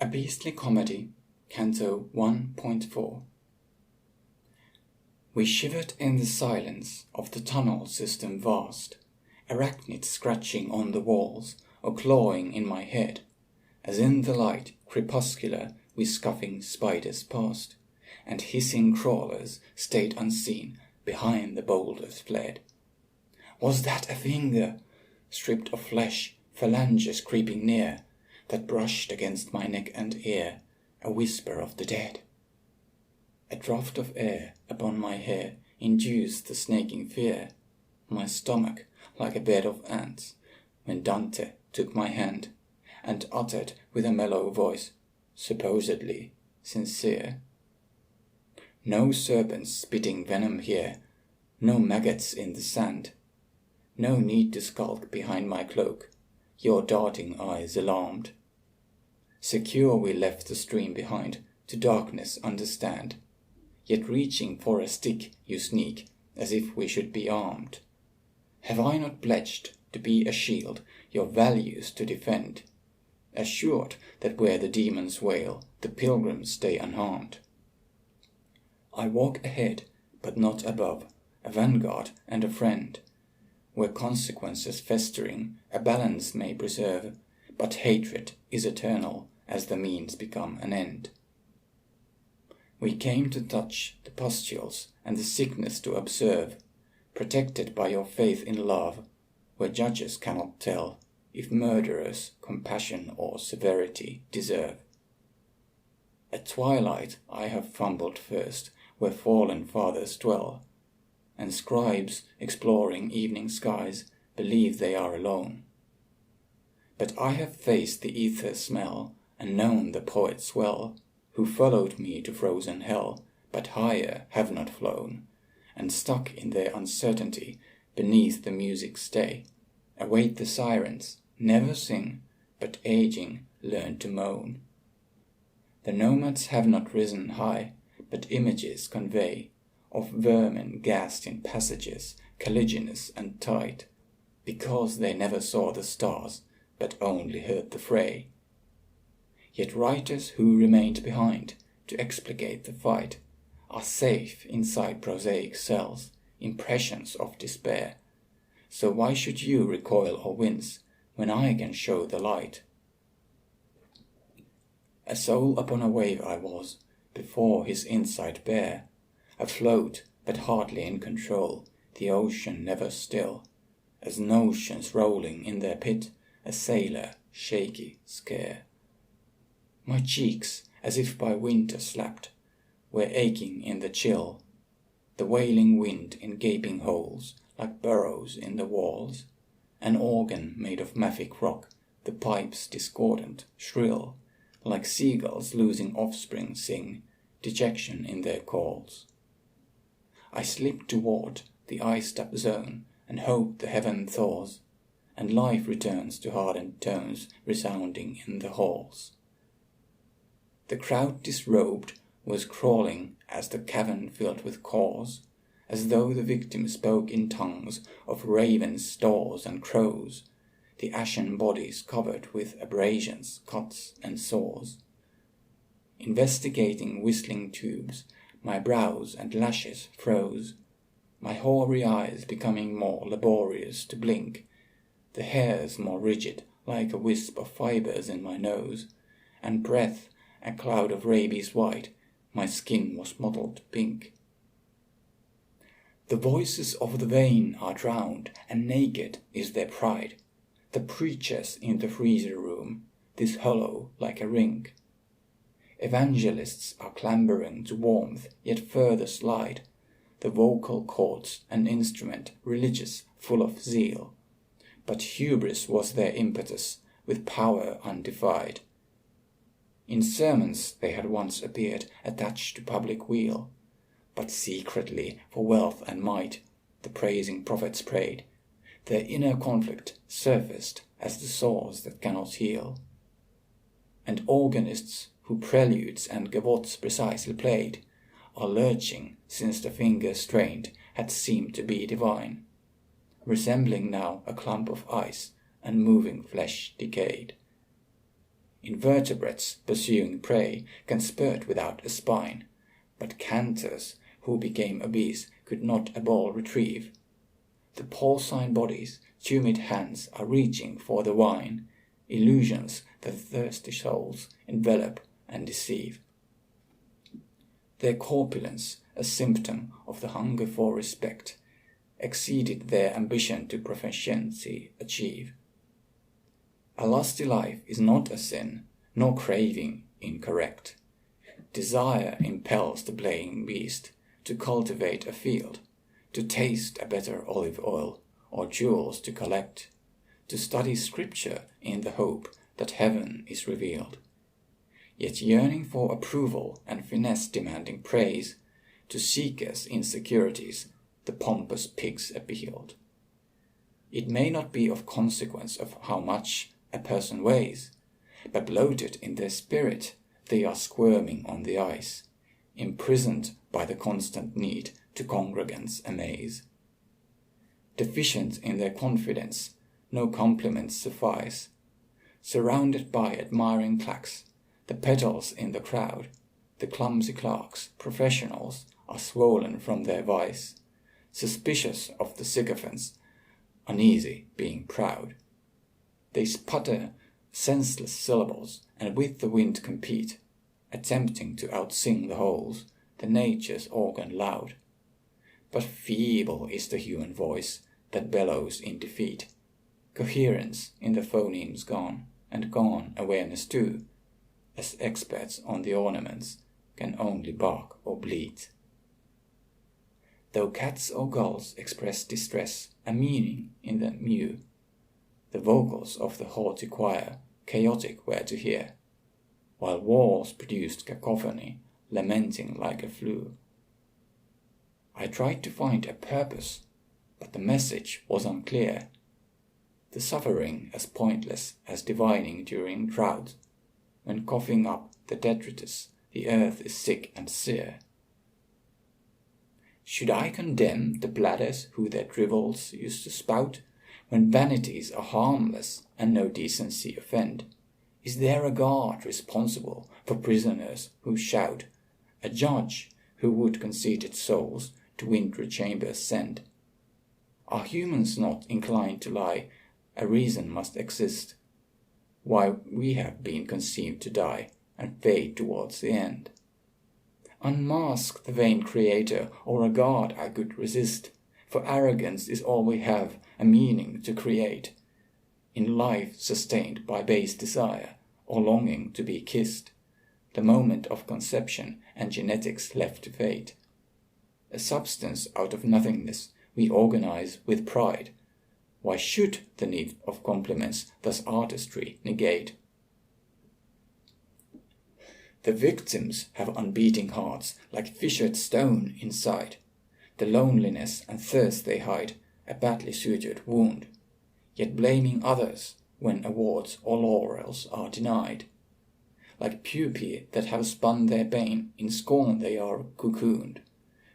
A Beastly Comedy, Canto 1.4. We shivered in the silence of the tunnel system vast, arachnids scratching on the walls or clawing in my head, as in the light crepuscular we scuffing spiders passed, and hissing crawlers stayed unseen behind the boulders fled. Was that a finger, stripped of flesh, phalanges creeping near, that brushed against my neck and ear, a whisper of the dead? A draught of air upon my hair induced the snaking fear, my stomach like a bed of ants, when Dante took my hand, and uttered with a mellow voice, supposedly sincere, "No serpents spitting venom here, no maggots in the sand. No need to skulk behind my cloak, your darting eyes alarmed. Secure we left the stream behind, to darkness understand. Yet reaching for a stick you sneak, as if we should be armed. Have I not pledged to be a shield, your values to defend? Assured that where the demons wail, the pilgrims stay unharmed. I walk ahead, but not above, a vanguard and a friend. Where consequences festering a balance may preserve, but hatred is eternal as the means become an end. We came to touch the pustules and the sickness to observe, protected by your faith in love, where judges cannot tell if murderers compassion or severity deserve. At twilight I have fumbled first where fallen fathers dwell, and scribes exploring evening skies believe they are alone. But I have faced the ether smell and known the poets well, who followed me to frozen hell, but higher have not flown, and stuck in their uncertainty beneath the music's stay, await the sirens, never sing, but aging learn to moan. The nomads have not risen high, but images convey of vermin gassed in passages, caliginous and tight, because they never saw the stars, but only heard the fray. Yet writers who remained behind to explicate the fight are safe inside prosaic cells, impressions of despair. So why should you recoil or wince when I can show the light? A soul upon a wave I was, before his insight bare, afloat but hardly in control, the ocean never still, as notions rolling in their pit, a sailor shaky scare. My cheeks, as if by winter slapped, were aching in the chill, the wailing wind in gaping holes, like burrows in the walls, an organ made of mafic rock, the pipes discordant, shrill, like seagulls losing offspring sing, dejection in their calls. I slip toward the iced-up zone, and hope the heaven thaws, and life returns to hardened tones resounding in the halls. The crowd disrobed was crawling as the cavern filled with caws, as though the victim spoke in tongues of ravens, stars, and crows, the ashen bodies covered with abrasions, cuts, and sores. Investigating whistling tubes, my brows and lashes froze, my hoary eyes becoming more laborious to blink, the hairs more rigid like a wisp of fibers in my nose, and breath a cloud of rabies white, my skin was mottled pink. The voices of the vain are drowned, and naked is their pride, the preachers in the freezer room, this hollow like a rink. Evangelists are clambering to warmth, yet further slide, the vocal cords an instrument religious full of zeal. But hubris was their impetus, with power undefied. In sermons they had once appeared attached to public weal, but secretly for wealth and might the praising prophets prayed. Their inner conflict surfaced as the sores that cannot heal. And organists who preludes and gavots precisely played are lurching since the fingers strained had seemed to be divine, resembling now a clump of ice and moving flesh decayed. Invertebrates pursuing prey can spurt without a spine, but canters who became obese could not a ball retrieve. The porcine body's tumid hands are reaching for the wine, illusions that thirsty souls envelop and deceive. Their corpulence, a symptom of the hunger for respect, exceeded their ambition to proficiency achieve. A lusty life is not a sin, nor craving incorrect. Desire impels the playing beast to cultivate a field, to taste a better olive oil, or jewels to collect, to study scripture in the hope that heaven is revealed. Yet yearning for approval and finesse demanding praise, to seekers' insecurities the pompous pigs appealed. It may not be of consequence of how much a person weighs, but bloated in their spirit they are squirming on the ice, imprisoned by the constant need to congregants amaze. Deficient in their confidence, no compliments suffice. Surrounded by admiring claques, the pedals in the crowd, the clumsy clerks, professionals, are swollen from their vice, suspicious of the sycophants, uneasy being proud. They sputter senseless syllables and with the wind compete, attempting to outsing the holes, the nature's organ loud. But feeble is the human voice that bellows in defeat. Coherence in the phonemes gone, and gone awareness too, as experts on the ornaments can only bark or bleat. Though cats or gulls express distress, a meaning in the mew, the vocals of the haughty choir chaotic were to hear, while walls produced cacophony, lamenting like a flu. I tried to find a purpose, but the message was unclear. The suffering as pointless as divining during drought, when coughing up the detritus, the earth is sick and sere. Should I condemn the bladders who their drivels used to spout, when vanities are harmless and no decency offend? Is there a God responsible for prisoners who shout, a judge who would conceited souls to wintry chambers send? Are humans not inclined to lie? A reason must exist why we have been conceived to die and fade towards the end. Unmask the vain creator, or a God I could resist, for arrogance is all we have, a meaning to create, in life sustained by base desire, or longing to be kissed, the moment of conception and genetics left to fate. A substance out of nothingness we organize with pride. Why should the need of compliments thus artistry negate? The victims have unbeating hearts like fissured stone inside. The loneliness and thirst they hide, a badly sutured wound, yet blaming others when awards or laurels are denied. Like pupae that have spun their bane, in scorn they are cocooned.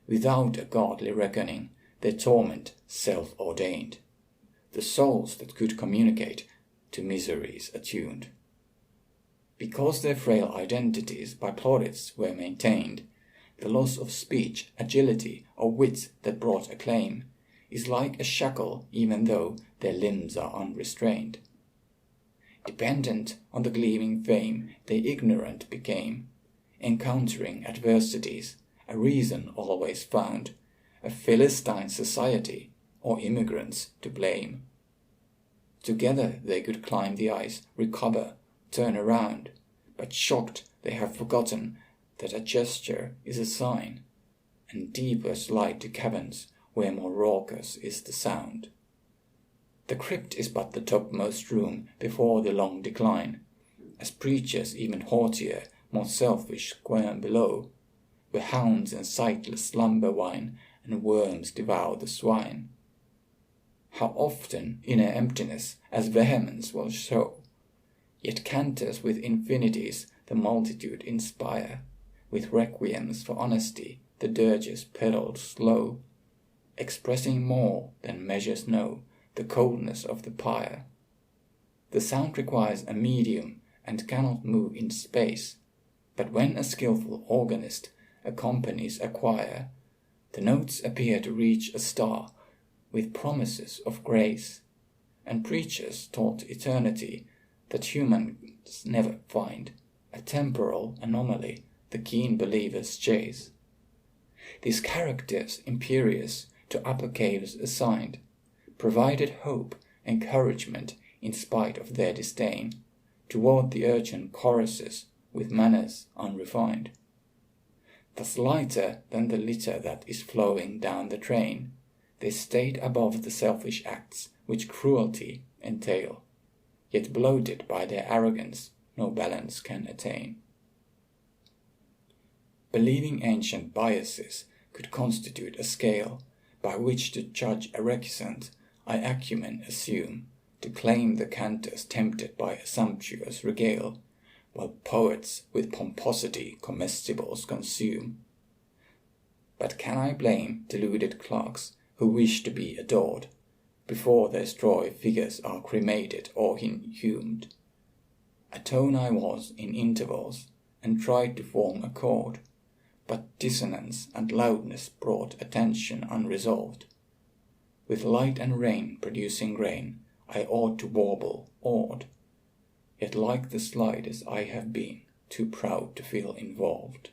Without a godly reckoning, their torment self-ordained. The souls that could communicate to miseries attuned. Because their frail identities by plaudits were maintained, the loss of speech, agility, or wit that brought acclaim is like a shackle even though their limbs are unrestrained. Dependent on the gleaming fame they ignorant became, encountering adversities, a reason always found, a Philistine society, or immigrants to blame. Together they could climb the ice, recover, turn around, but shocked they have forgotten that a gesture is a sign, and deeper slide to caverns where more raucous is the sound. The crypt is but the topmost room before the long decline, as preachers even haughtier, more selfish squirm below, where hounds in sightless slumber whine, and worms devour the swine. How often inner emptiness as vehemence will show, yet canters with infinities the multitude inspire, with requiems for honesty the dirges pedaled slow, expressing more than measures know the coldness of the pyre. The sound requires a medium, and cannot move in space, but when a skillful organist accompanies a choir, the notes appear to reach a star with promises of grace, and preachers taught eternity that humans never find, a temporal anomaly the keen believers chase. These characters, imperious to upper caves assigned, provided hope, encouragement in spite of their disdain, toward the urchin choruses with manners unrefined. Thus lighter than the litter that is flowing down the train, they stayed above the selfish acts which cruelty entail, yet bloated by their arrogance no balance can attain. Believing ancient biases could constitute a scale by which to judge a recusant, I acumen assume to claim the cantors tempted by a sumptuous regale, while poets with pomposity comestibles consume. But can I blame deluded clerks who wish to be adored, before their strawy figures are cremated or inhumed? A tone I was in intervals, and tried to form a chord, but dissonance and loudness brought attention unresolved. With light and rain producing grain, I ought to warble awed, yet like the sliders I have been too proud to feel involved.